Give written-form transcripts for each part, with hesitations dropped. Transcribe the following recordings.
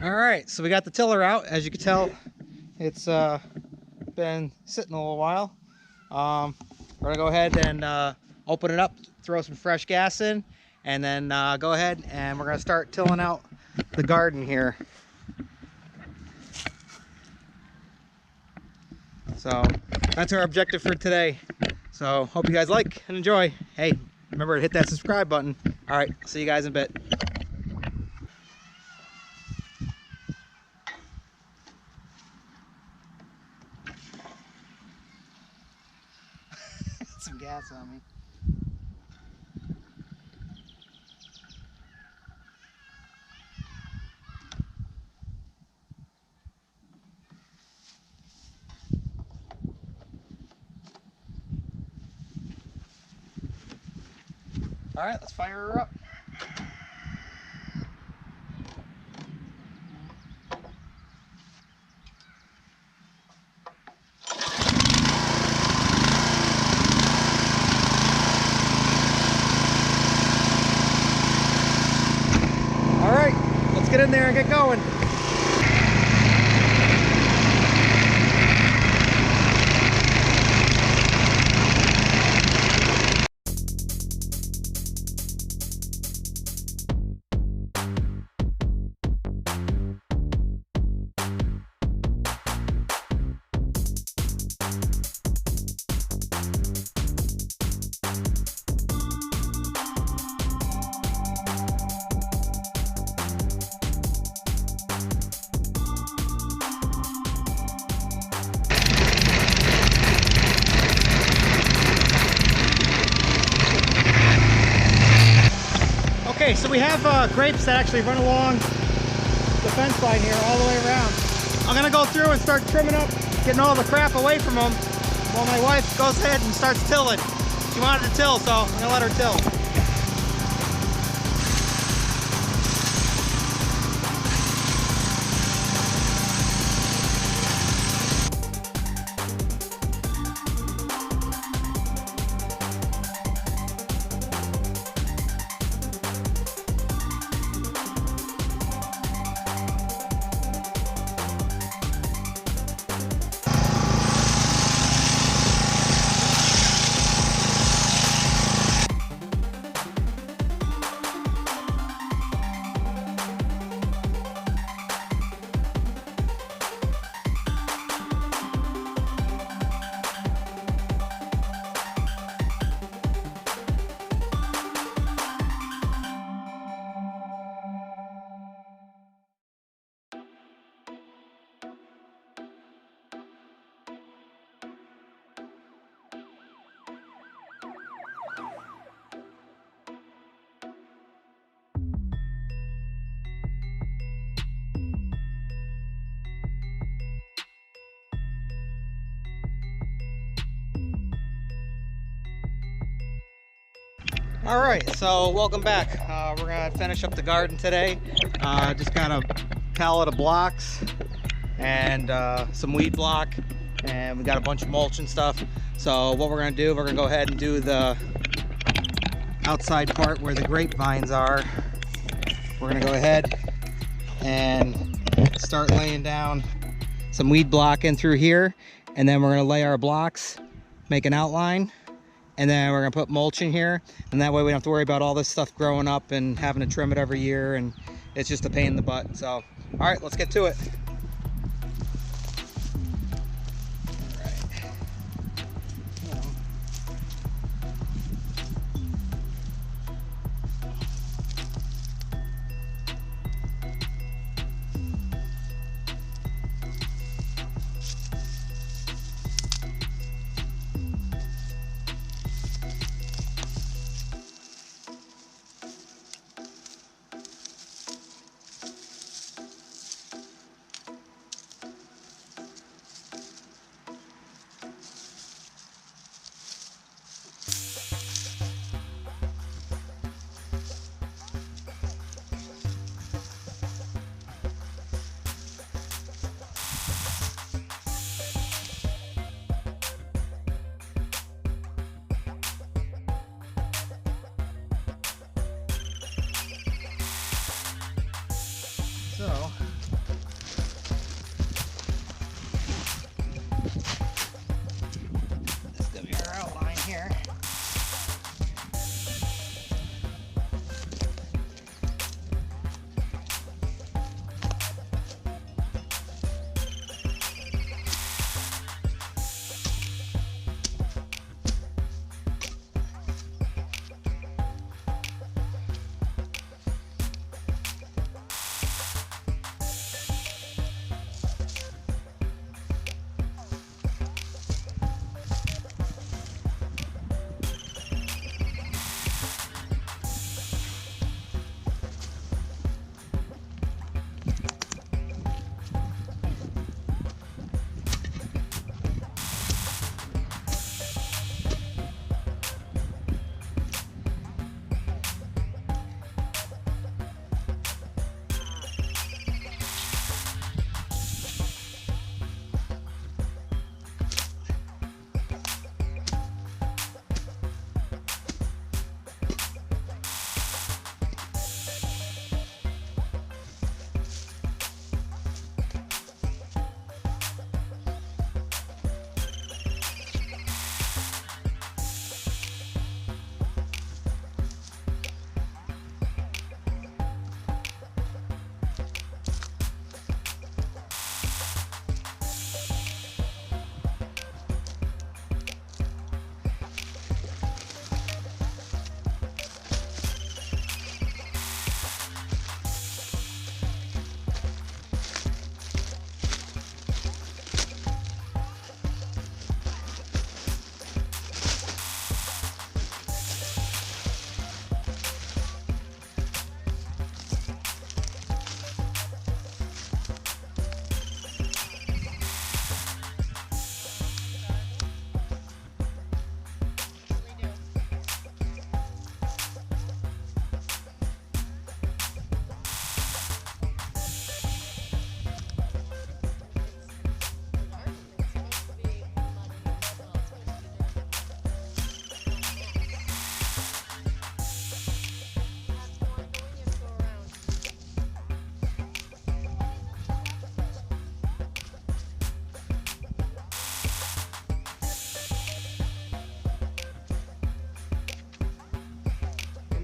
All right, so we got the tiller out. As you can tell, it's been sitting a little while. We're gonna go ahead and open it up, throw some fresh gas in, and then go ahead and we're gonna start tilling out the garden here. So that's our objective for today. So hope you guys like and enjoy. Hey, remember to hit that subscribe button. All right, see you guys in a bit. Some gas on me. All right, let's fire her up. All right, let's get in there and get going. Okay, so we have grapes that actually run along the fence line here all the way around. I'm gonna go through and start trimming up, getting all the crap away from them while my wife goes ahead and starts tilling. She wanted to till, so I'm gonna let her till. All right, so welcome back. We're gonna finish up the garden today. Just got a pallet of blocks and some weed block, and we got a bunch of mulch and stuff. So what we're gonna do, we're gonna go ahead and do the outside part where the grapevines are. We're gonna go ahead and start laying down some weed block in through here, and then we're gonna lay our blocks, make an outline, and then we're gonna put mulch in here, and that way we don't have to worry about all this stuff growing up and having to trim it every year, and it's just a pain in the butt. So, all right, let's get to it.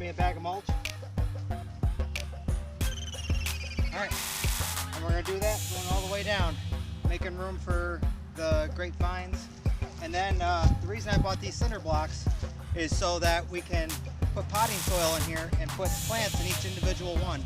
me a bag of mulch. Alright, and we're going to do that going all the way down, making room for the grapevines. And then the reason I bought these cinder blocks is so that we can put potting soil in here and put plants in each individual one.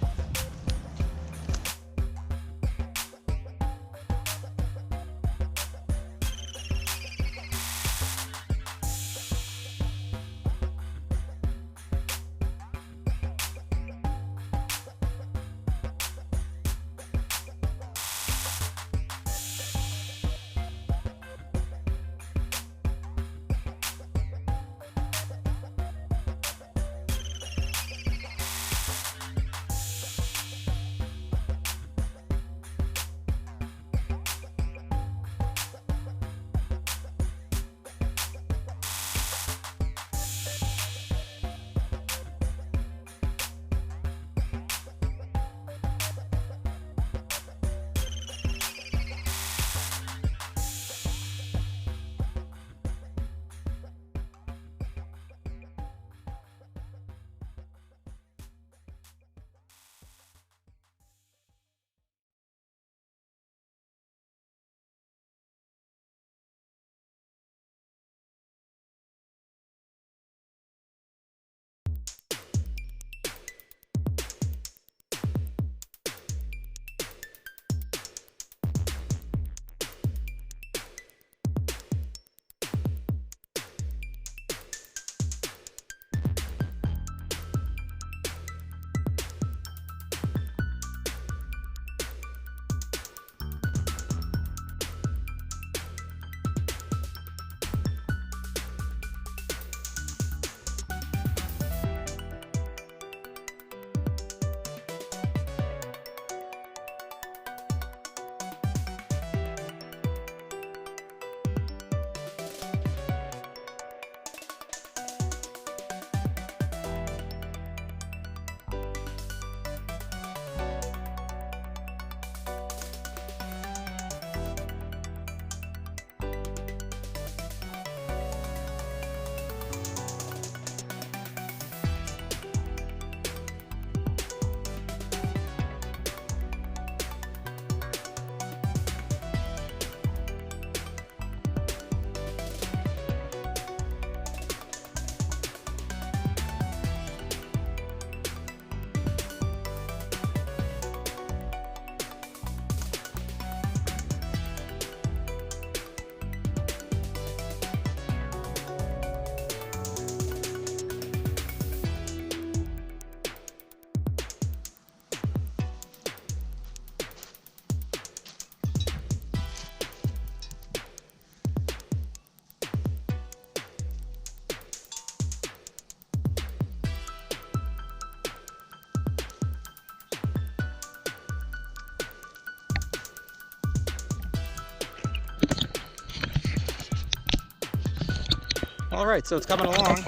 All right, so it's coming along.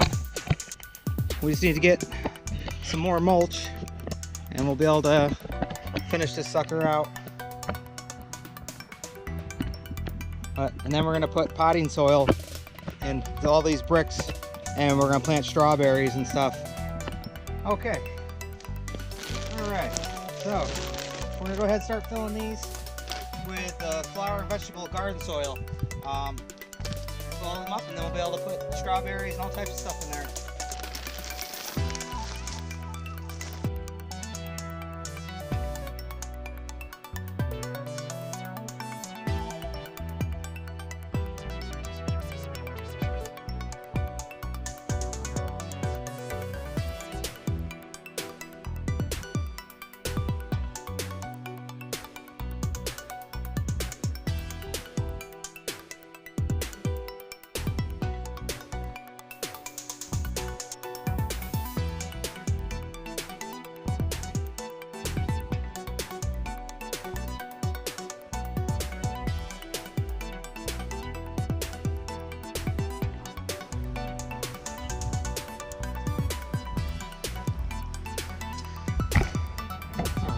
We just need to get some more mulch and we'll be able to finish this sucker out. And then we're gonna put potting soil in all these bricks and we're gonna plant strawberries and stuff. Okay. All right, so we're gonna go ahead and start filling these with flower and vegetable garden soil. Fill them up and then we'll be able to put strawberries and all types of stuff in there.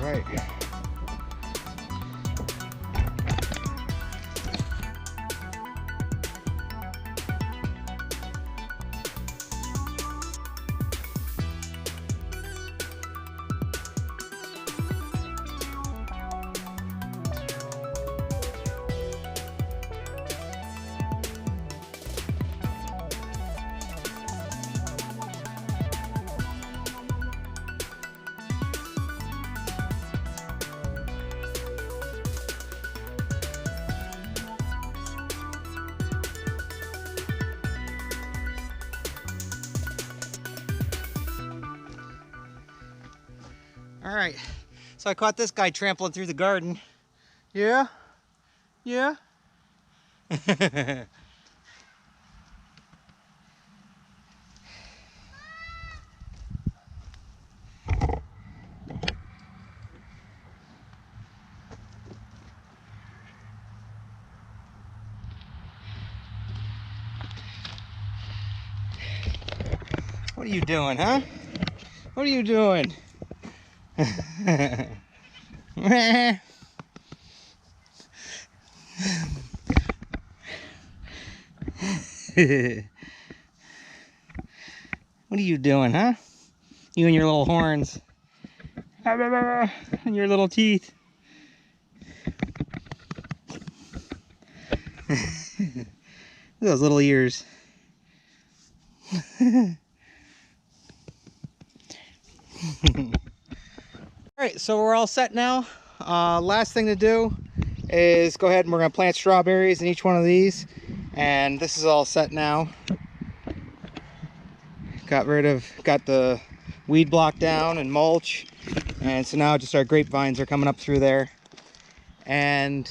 Right. All right. So I caught this guy trampling through the garden. Yeah? Yeah? What are you doing, huh? What are you doing? What are you doing, huh? You and your little horns. And your little teeth. Look at those little ears. Alright, so we're all set now. Last thing to do is go ahead and we're going to plant strawberries in each one of these. And this is all set now. Got the weed block down and mulch. And so now just our grapevines are coming up through there. And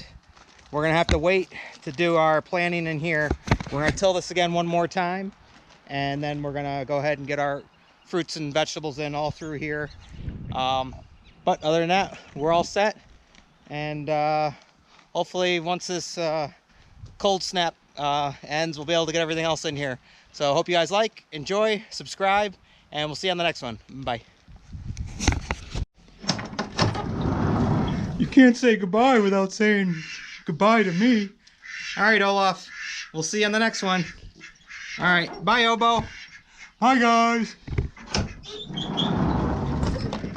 we're going to have to wait to do our planting in here. We're going to till this again one more time. And then we're going to go ahead and get our fruits and vegetables in all through here. But other than that, we're all set. And hopefully once this cold snap ends, we'll be able to get everything else in here. So hope you guys like, enjoy, subscribe, and we'll see you on the next one. Bye. You can't say goodbye without saying goodbye to me. All right, Olaf. We'll see you on the next one. All right. Bye, Obo. Hi, guys.